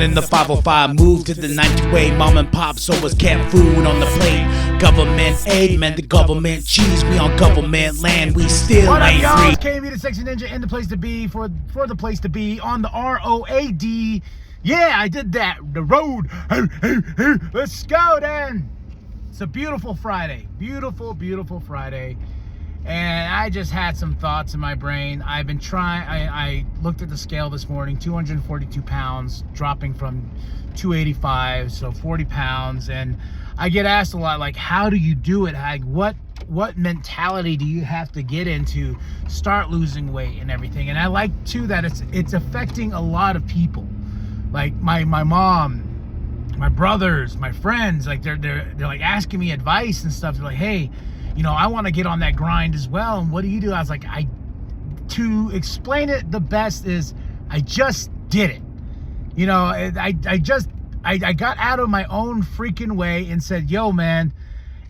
in the 505, moved to the 90 way. Mom and pop, so was cat food on the plate. Government aid meant the government cheese. We on government land, we still what ain't up, y'all? free. It's KB the Sexy Ninja and the place to be for the place to be on the ROAD. Yeah, I did that. The road. Hey, let's go then. It's a beautiful Friday. Beautiful, beautiful Friday. And I just had some thoughts in my brain. I've been trying, I looked at the scale this morning, 242 pounds, dropping from 285, so 40 pounds. And I get asked a lot, like, how do you do it? Like, what mentality do you have to get into start losing weight and everything? And I like too that it's affecting a lot of people. Like my mom, my brothers, my friends, like they're like asking me advice and stuff. They're like, hey, you know, I want to get on that grind as well. And what do you do? I was like, to explain it the best is I just did it. You know, I got out of my own freaking way and said, yo, man.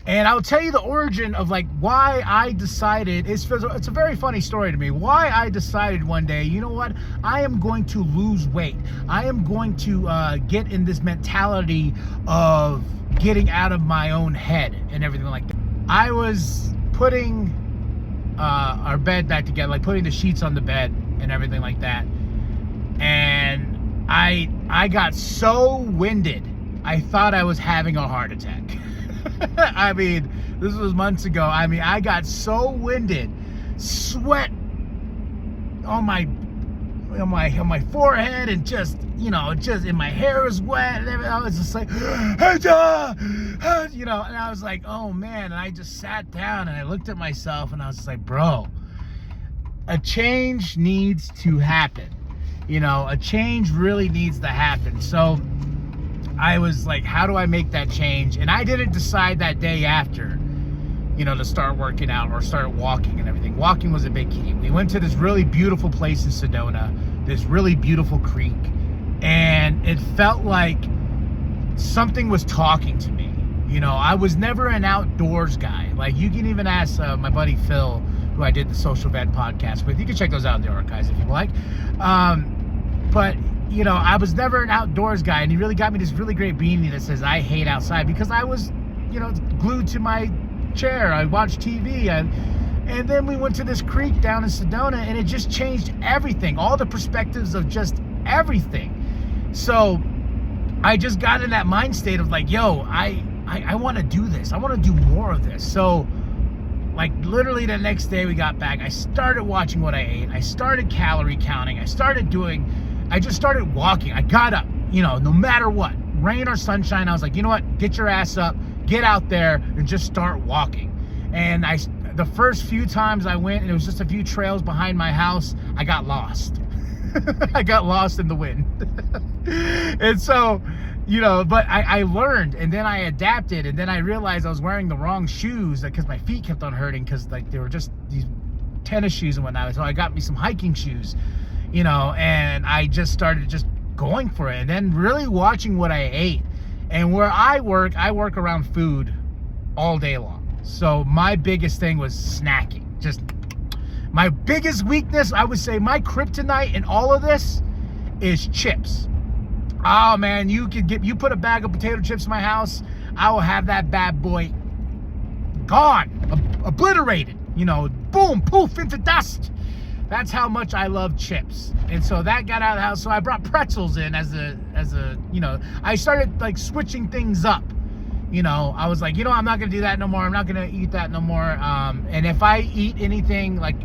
And I'll tell you the origin of like why I decided, it's a very funny story to me, why I decided one day, you know what, I am going to lose weight. I am going to get in this mentality of getting out of my own head and everything like that. I was putting our bed back together, like putting the sheets on the bed and everything like that. And I got so winded, I thought I was having a heart attack. I mean, this was months ago. I mean, I got so winded, sweat on my forehead, and just, you know, and my hair was wet and everything. I was just like, you know, and I was like, oh man. And I just sat down and I looked at myself and I was just like, bro, a change needs to happen. You know, a change really needs to happen. So I was like, how do I make that change? And I didn't decide that day after, you know, to start working out or start walking and everything. Walking was a big key. We went to this really beautiful place in Sedona, this really beautiful creek, and it felt like something was talking to me. You know, I was never an outdoors guy. Like, you can even ask my buddy Phil, who I did the Social Vet podcast with. You can check those out in the archives if you like. But you know, I was never an outdoors guy, and he really got me this really great beanie that says I hate outside, because I was, you know, glued to my chair. I watched TV, and then we went to this creek down in Sedona, and it just changed everything, all the perspectives of just everything. So I just got in that mind state of like, yo, I want to do this. I want to do more of this. So like literally the next day we got back, I started watching what I ate. I started calorie counting. I just started walking. I got up, you know, no matter what, rain or sunshine. I was like, you know what, get your ass up, get out there and just start walking. And the first few times I went, and it was just a few trails behind my house, I got lost. I got lost in the wind. And so, you know, but I learned, and then I adapted, and then I realized I was wearing the wrong shoes because my feet kept on hurting, because like they were just these tennis shoes and whatnot. So I got me some hiking shoes, you know, and I just started just going for it, and then really watching what I ate. And where I work around food all day long. So my biggest thing was snacking. Just my biggest weakness, I would say my kryptonite in all of this is chips. Oh man, you put a bag of potato chips in my house, I will have that bad boy gone, obliterated, you know, boom, poof, into dust. That's how much I love chips. And so that got out of the house. So I brought pretzels in as a, you know, I started like switching things up. You know, I was like, you know, I'm not going to do that no more. I'm not going to eat that no more. And if I eat anything like,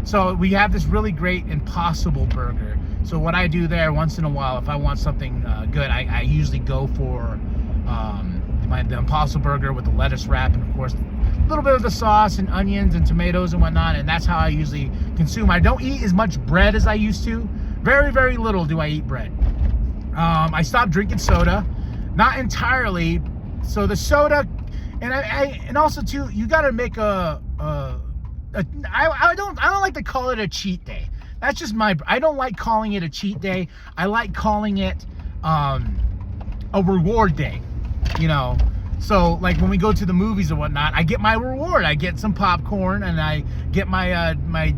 so we have this really great Impossible burger. So what I do there once in a while, if I want something good, I usually go for the Impossible burger with the lettuce wrap, and of course a little bit of the sauce and onions and tomatoes and whatnot. And that's how I usually consume. I don't eat as much bread as I used to. Very, very little do I eat bread. I stopped drinking soda, not entirely. So the soda, and also too, you got to make I don't like to call it a cheat day. That's just I don't like calling it a cheat day. I like calling it a reward day, you know. So like when we go to the movies or whatnot, I get my reward. I get some popcorn, and I get my my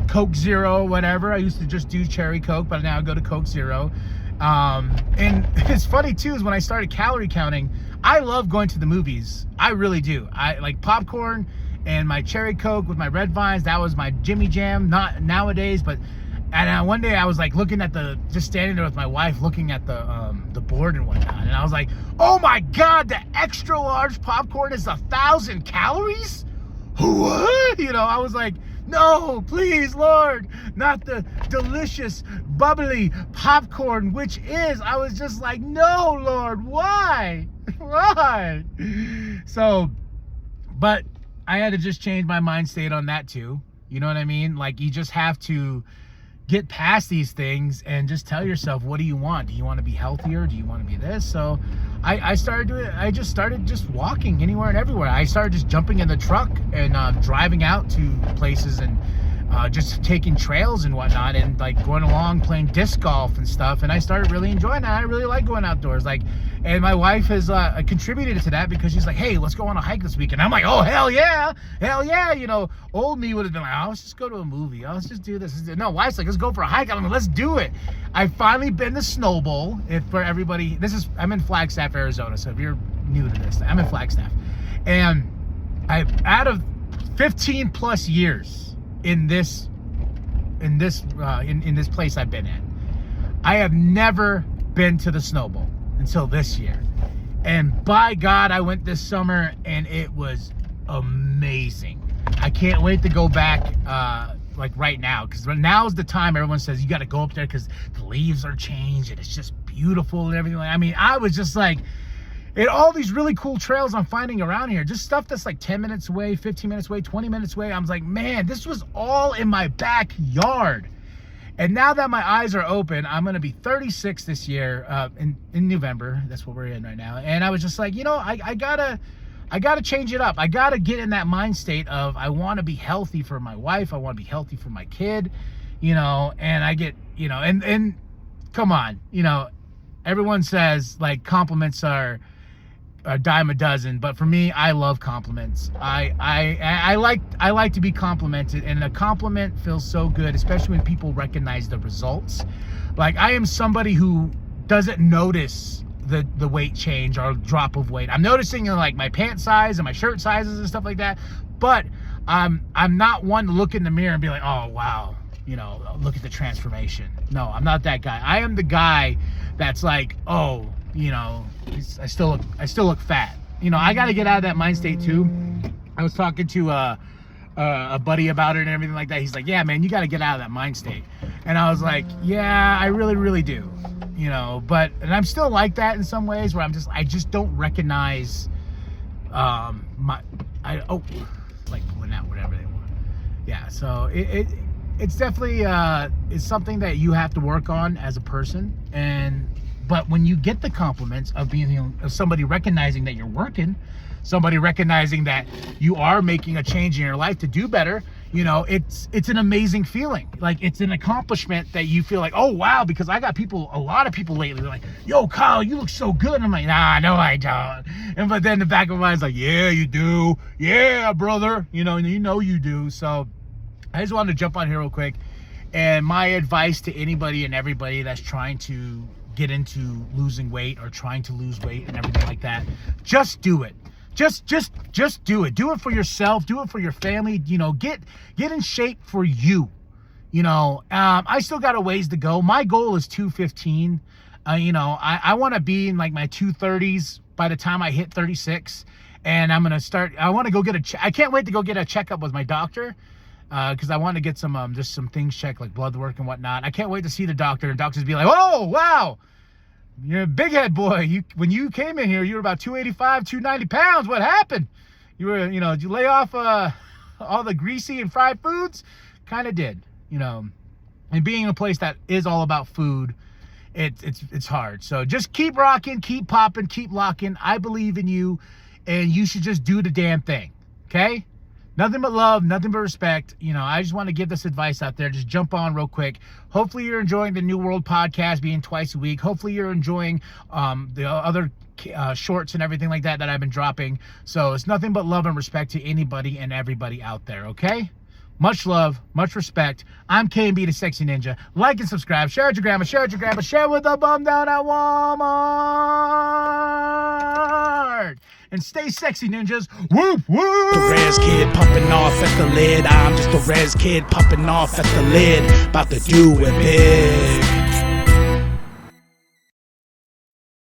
Coke Zero or whatever. I used to just do cherry Coke, but now I go to Coke Zero. And it's funny too, is when I started calorie counting, I love going to the movies. I really do. I like popcorn and my cherry Coke with my red vines. That was my Jimmy Jam. Not nowadays, but one day I was like looking at just standing there with my wife, looking at the board and whatnot, and I was like, oh my God, the extra large popcorn is 1,000 calories? What? You know, I was like, no, please, Lord, not the delicious, bubbly popcorn, which is, I was just like, no, Lord, why? Why? So, but I had to just change my mind state on that too. You know what I mean? Like, you just have to get past these things and just tell yourself, what do you want? Do you want to be healthier? Do you want to be this? So I started doing, I just started just walking anywhere and everywhere. I started just jumping in the truck and driving out to places and just taking trails and whatnot, and like going along playing disc golf and stuff. And I started really enjoying that. I really like going outdoors. Like, and my wife has contributed to that, because she's like, hey, let's go on a hike this weekend. I'm like, oh, hell yeah. You know, old me would have been like, oh, let's just go to a movie. Oh, let's just do this. No, wife's like, let's go for a hike. I'm like, let's do it. I've finally been to Snowbowl. For everybody, I'm in Flagstaff, Arizona. So if you're new to this, I'm in Flagstaff. And out of 15 plus years in this place I've been in, I have never been to the Snowbowl until this year. And by God, I went this summer and it was amazing. I can't wait to go back like right now, because now is the time everyone says you got to go up there because the leaves are changed and it's just beautiful and everything. I mean, I was just like, and all these really cool trails I'm finding around here, just stuff that's like 10 minutes away, 15 minutes away, 20 minutes away. I was like, man, this was all in my backyard. And now that my eyes are open, I'm going to be 36 this year in November. That's what we're in right now. And I was just like, you know, I gotta change it up. I got to get in that mind state of, I want to be healthy for my wife. I want to be healthy for my kid, you know, and I get, you know, and come on, you know, everyone says like compliments are a dime a dozen, but for me, I love compliments. I like to be complimented, and a compliment feels so good, especially when people recognize the results. Like, I am somebody who doesn't notice the weight change or drop of weight. I'm noticing like my pant size and my shirt sizes and stuff like that, but I'm not one to look in the mirror and be like, oh wow, you know, look at the transformation. No, I'm not that guy. I am the guy that's like, oh, you know, I still look fat. You know, I got to get out of that mind state too. I was talking to a buddy about it and everything like that. He's like, yeah, man, you got to get out of that mind state. And I was like, yeah, I really, really do. You know, and I'm still like that in some ways, where I just don't recognize like pulling out whatever they want. Yeah, so it's definitely it's something that you have to work on as a person. But when you get the compliments of of somebody recognizing that you're working, somebody recognizing that you are making a change in your life to do better, you know, it's an amazing feeling. Like, it's an accomplishment that you feel like, oh wow, because I got a lot of people lately, they're like, yo, Kyle, you look so good. And I'm like, nah, no, I don't. But then the back of my mind's like, yeah, you do. Yeah, brother. You know you do. So I just wanted to jump on here real quick. And my advice to anybody and everybody that's trying to get into losing weight or trying to lose weight and everything like that, just do it. Just do it. Do it for yourself. Do it for your family. You know, get in shape for you. You know, I still got a ways to go. My goal is 215. You know, I want to be in like my 230s by the time I hit 36. And I'm going to I want to go get I can't wait to go get a checkup with my doctor. Because I want to get some just some things checked, like blood work and whatnot. I can't wait to see the doctor, and doctors be like, oh wow, you're a big head boy. When you came in here, you were about 285, 290 pounds. What happened? You were, you know, did you lay off all the greasy and fried foods? Kind of did, you know. And being in a place that is all about food, it's hard. So just keep rocking, keep popping, keep locking. I believe in you, and you should just do the damn thing. Okay? Nothing but love, nothing but respect. You know, I just want to give this advice out there. Just jump on real quick. Hopefully you're enjoying the New World podcast being twice a week. Hopefully you're enjoying the other shorts and everything like that I've been dropping. So it's nothing but love and respect to anybody and everybody out there, okay? Much love, much respect. I'm KMB the Sexy Ninja. Like and subscribe. Share with your grandma. Share with your grandma. Share with the bum down at Walmart. And stay sexy, ninjas. Whoop, whoop. The res kid popping off at the lid. I'm just a res kid popping off at the lid. About to do it big.